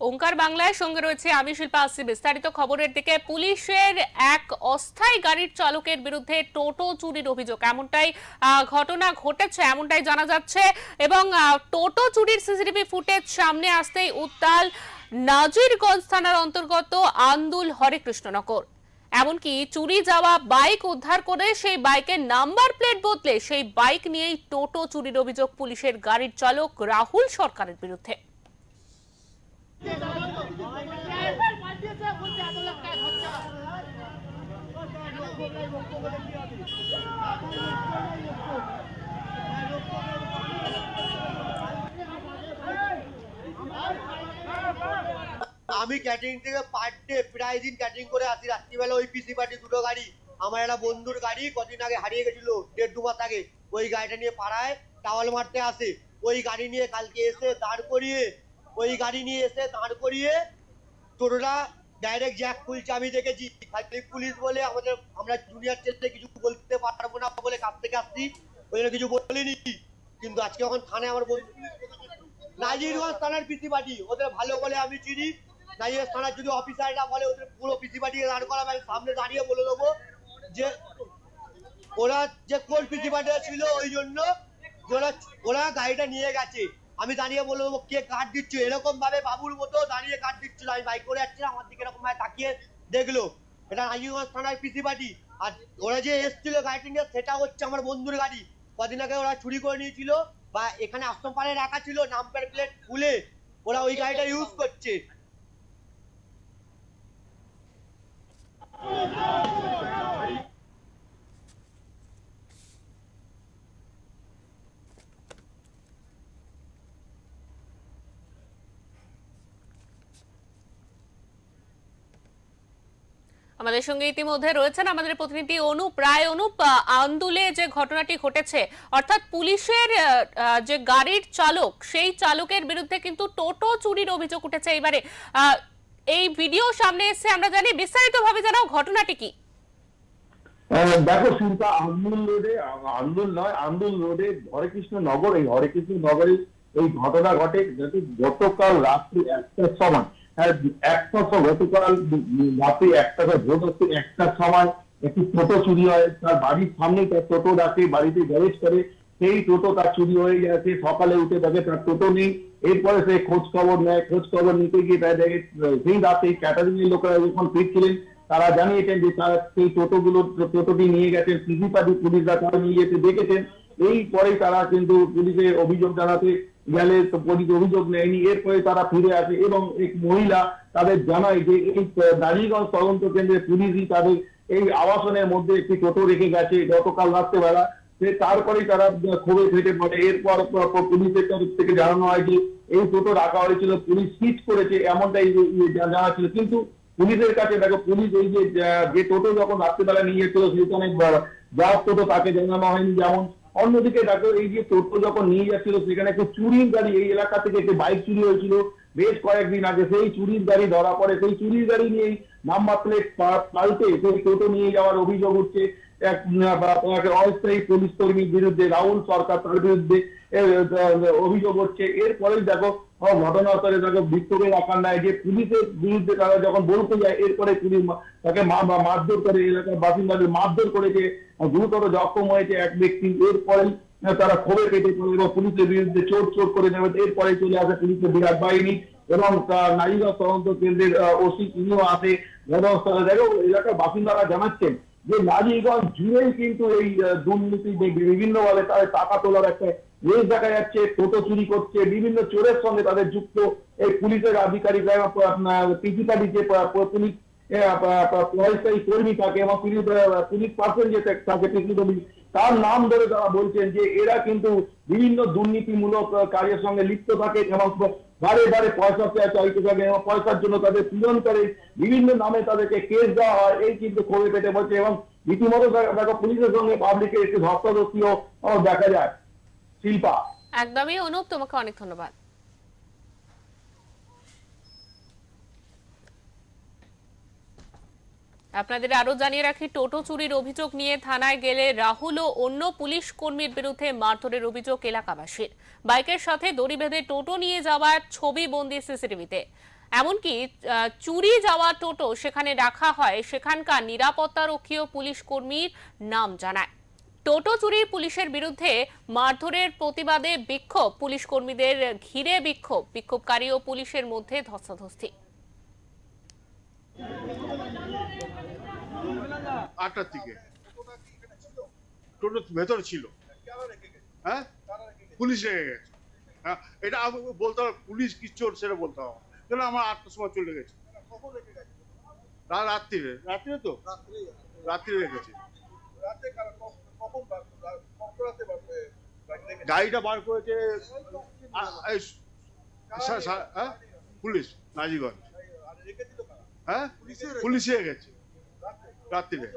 ওঙ্কার বাংলায় সঙ্গে রয়েছে আমি শিল্পা আসছি বিস্তারিত খবরের দিকে। পুলিশের এক অস্থায়ী গাড়ির চালকের বিরুদ্ধে টোটো চুরির অভিযোগ এমনটাই ঘটনা ঘটেছে এমনটাই জানা যাচ্ছে এবং টোটো চুরির সিসিটিভি ফুটেজ সামনে আসতেই উত্তাল নাজিরগঞ্জ থানার অন্তর্গত আন্দুল হরেকৃষ্ণনগর। এমনকি চুরি যাওয়া বাইক উদ্ধার করে সেই বাইকের নাম্বার প্লেট বদলে সেই বাইক নিয়েই টোটো চুরির অভিযোগ পুলিশের গাড়ির চালক রাহুল সরকারের বিরুদ্ধে। আমি ক্যাটারিং থেকে পার ডে প্রায় দিন ক্যাটারিং করে আসি। রাত্রিবেলা ওই পিসি পার্টি দুটো গাড়ি, আমার একটা বন্ধুর গাড়ি কদিন আগে হারিয়ে গেছিল, 1.5 মাস আগে। ওই গাড়িটা নিয়ে পাড়ায় টাওয়াল মারতে আসে। ওই গাড়ি নিয়ে কালকে এসে দাঁড় করিয়ে টোটোটা ডাইরেক্ট জ্যাক খুলছে। আমি দেখেছি। খালি পুলিশ বলে আমরা জুনিয়র ছেলে কিছু বলতে পারবো না বলে কাছ থেকে আসছি, ওই জন্য কিছু বলিনি। কিন্তু আজকে যখন থানায় আমার বন্ধু নাজিরগঞ্জ থানার পিসি পার্টি, ওদের ভালো বলে আমি চিনি। নাজিরগঞ্জ থানার যদি অফিসাররা বলে ওদের পুরো পিসি পার্টিকে দাঁড় করাবে, আমি সামনে দাঁড়িয়ে বলে দেবো যে ওরা যে কোন পিসি পার্টি ছিল, ওই জন্য ওরা গাড়িটা নিয়ে গেছে। আমি দাঁড়িয়ে বলে দেবো কে কাঠ দিচ্ছে। এরকম ভাবে বাবুর মতো দাঁড়িয়ে কাঠ দিচ্ছিল। আমি বাইক করে যাচ্ছি, আমার দিকে এরকম ভাবে তাকিয়ে দেখলো। এটা নাজিরগঞ্জ থানার পিসি পার্টি। আর ওরা যে এসছিল গাড়িটা নিয়ে, সেটা হচ্ছে আমার বন্ধুর গাড়ি। কদিন আগে ওরা চুরি করে নিয়েছিল বা এখানে আশ্রম পাড়ে রাখা ছিল, নাম্বার প্লেট খুলে ওরা ওই গাড়িটা ইউজ করছে। আমাদের সঙ্গে ইতিমধ্যে রয়েছেন আমাদের প্রতিনিধি অনুপ রায়। অনুপ, আন্দুলে যে ঘটনাটি ঘটেছে, অর্থাৎ পুলিশের যে গাড়ির চালক, সেই চালকের বিরুদ্ধে কিন্তু টোটো চুরির অভিযোগ উঠেছে। এবারে এই ভিডিও সামনে এসেছে, আমরা জানি। বিস্তারিতভাবে জানাও ঘটনাটি কি। দেখো শিল্পা, আন্দুল রোডে হরেকৃষ্ণনগর, এই হরেকৃষ্ণনগরে এই ঘটনা ঘটে গতকাল রাত্রি 1টার সময়। গতকাল রাত্রি 1টার সময় একটি টোটো চুরি হয়। তার বাড়ির সামনে তার টোটো রাখে, বাড়িতে গ্যারেজ করে। সেই টোটো তার চুরি হয়ে গেছে। সকালে উঠে দেখে তার টোটো নেই। এরপরে সে খোঁজ খবর নেয়। খোঁজ খবর নিতে গিয়ে তাই দেখে সেই রাতে ক্যাটারিং এর লোকেরা যখন ফিরছিলেন, তারা জানিয়েছেন যে তারা সেই টোটোটি নিয়ে গেছেন পিসি পার্টি। পুলিশরা তারা নিয়ে যেতে দেখেছেন। এই পরে তারা কিন্তু পুলিশে অভিযোগ জানাতে গেলে তো পুলিশ অভিযোগ নেয়নি। এরপরে তারা ফিরে আসে এবং এক মহিলা তাদের জানায় যে এই নাজিরগঞ্জ তদন্ত কেন্দ্রে পুলিশই তাদের এই আবাসনের মধ্যে একটি টোটো রেখে গেছে গতকাল রাত্রেবেলা। তারপরেই তারা ক্ষোভে ফেটে পড়ে। এরপর পুলিশের তরফ থেকে জানানো হয় যে এই টোটো রাখা হয়েছিল, পুলিশ সিজ করেছে, এমনটাই জানা ছিল। কিন্তু পুলিশের কাছে দেখো, পুলিশ এই যে টোটো যখন রাত্রেবেলা নিয়ে যেত সেখানে যার টোটো তাকে জানানো হয়নি। যেমন অন্যদিকে দেখো, এই যে টোটো যখন নিয়ে যাচ্ছিল সেখানে একটি চুরির গাড়ি, এই এলাকা থেকে একটি বাইক চুরি হয়েছিল বেশ কয়েকদিন আগে। সেই চুরির গাড়ি ধরা পড়ে। সেই চুরির গাড়ি নিয়েই নাম্বার প্লেট পাল্টে সেই টোটো নিয়ে যাওয়ার অভিযোগ উঠছে এক অস্থায়ী পুলিশ কর্মীর বিরুদ্ধে, রাহুল সরকার, তার বিরুদ্ধে অভিযোগ হচ্ছে। এরপরেই দেখো ঘটনাস্থলে দেখো বিক্ষোভের আকার নেয় যে পুলিশের বিরুদ্ধে তারা যখন বলতে যায়, এরপরে পুলিশ তাকে মারধর করে, এলাকার বাসিন্দাদের মারধর করেছে, গুরুতর জখম হয়েছে এক ব্যক্তি। এরপরেই তারা ক্ষোভে পেটে পড়ে এবং পুলিশের বিরুদ্ধে চোট করে নেবে। এরপরে চলে আসে পুলিশের বিরাট বাহিনী এবং নাজিরগঞ্জ তদন্ত কেন্দ্রের ওসি তিনিও আসে ঘটনাস্থলে। দেখো এলাকার বাসিন্দারা জানাচ্ছেন যে নাজিরগঞ্জ জুড়েই কিন্তু এই দুর্নীতি বিভিন্ন ভাবে তাদের টাকা তোলার একটা রেস দেখা যাচ্ছে। টোটো চুরি করছে, বিভিন্ন চোরের সঙ্গে তাদের যুক্ত এই পুলিশের আধিকারিকরা, পিসি পার্টি যে পুলিশ পয়সায়ী কর্মী থাকে এবং পুলিশ পার্সন যে থাকে পিসি, তার নাম ধরে তারা বলছেন যে এরা কিন্তু বিভিন্ন দুর্নীতিমূলক কাজের সঙ্গে লিপ্ত থাকে এবং বারে বারে পয়সা চাইতে থাকে এবং পয়সার জন্য তাদের পীড়ন করে, বিভিন্ন নামে তাদেরকে কেস দেওয়া হয়। এই কিন্তু ক্ষোভে পেটে পড়ছে এবং রীতিমতো দেখো পুলিশের সঙ্গে পাবলিকের একটি ধস্তাধস্তিও দেখা যায়। শিল্পা, একদমই। অনুপ, তোমাকে অনেক ধন্যবাদ। আপনাদের আরো জানিয়ে রাখি, টোটো চুরির অভিযোগ নিয়ে থানায় গেলে রাহুল ও অন্য পুলিশ কর্মীর বিরুদ্ধে মারধরের অভিযোগ এলাকাবাসীর। বাইকের সাথে দড়ি বেঁধে টোটো নিয়ে যাওয়ার ছবি বন্দি সিসিটিভিতে। এমনকি চুরি যাওয়া টোটো সেখানে রাখা হয়, সেখানকার নিরাপত্তারক্ষী ও পুলিশ কর্মীর নাম জানায়। টোটো চুরি পুলিশের বিরুদ্ধে মারধরের প্রতিবাদে বিক্ষোভ, পুলিশ কর্মীদের ঘিরে বিক্ষোভকারী ও পুলিশের মধ্যে ধস্তাধস্তি। 8টার দিকে টোটো ভেতরে ছিল, হ্যাঁ পুলিশ রেখে গেছে। হ্যাঁ এটা বলতে হবে, পুলিশ কি চোর সেটা বলতে হবে, কেন আমার 8টার সময় চলে গেছে। রাত্রিরে তো রাত্রি রেখেছে। গাড়িটা বার করেছে পুলিশ নাজিগঞ্জ। হ্যাঁ পুলিশে গেছে রাত্রিরে।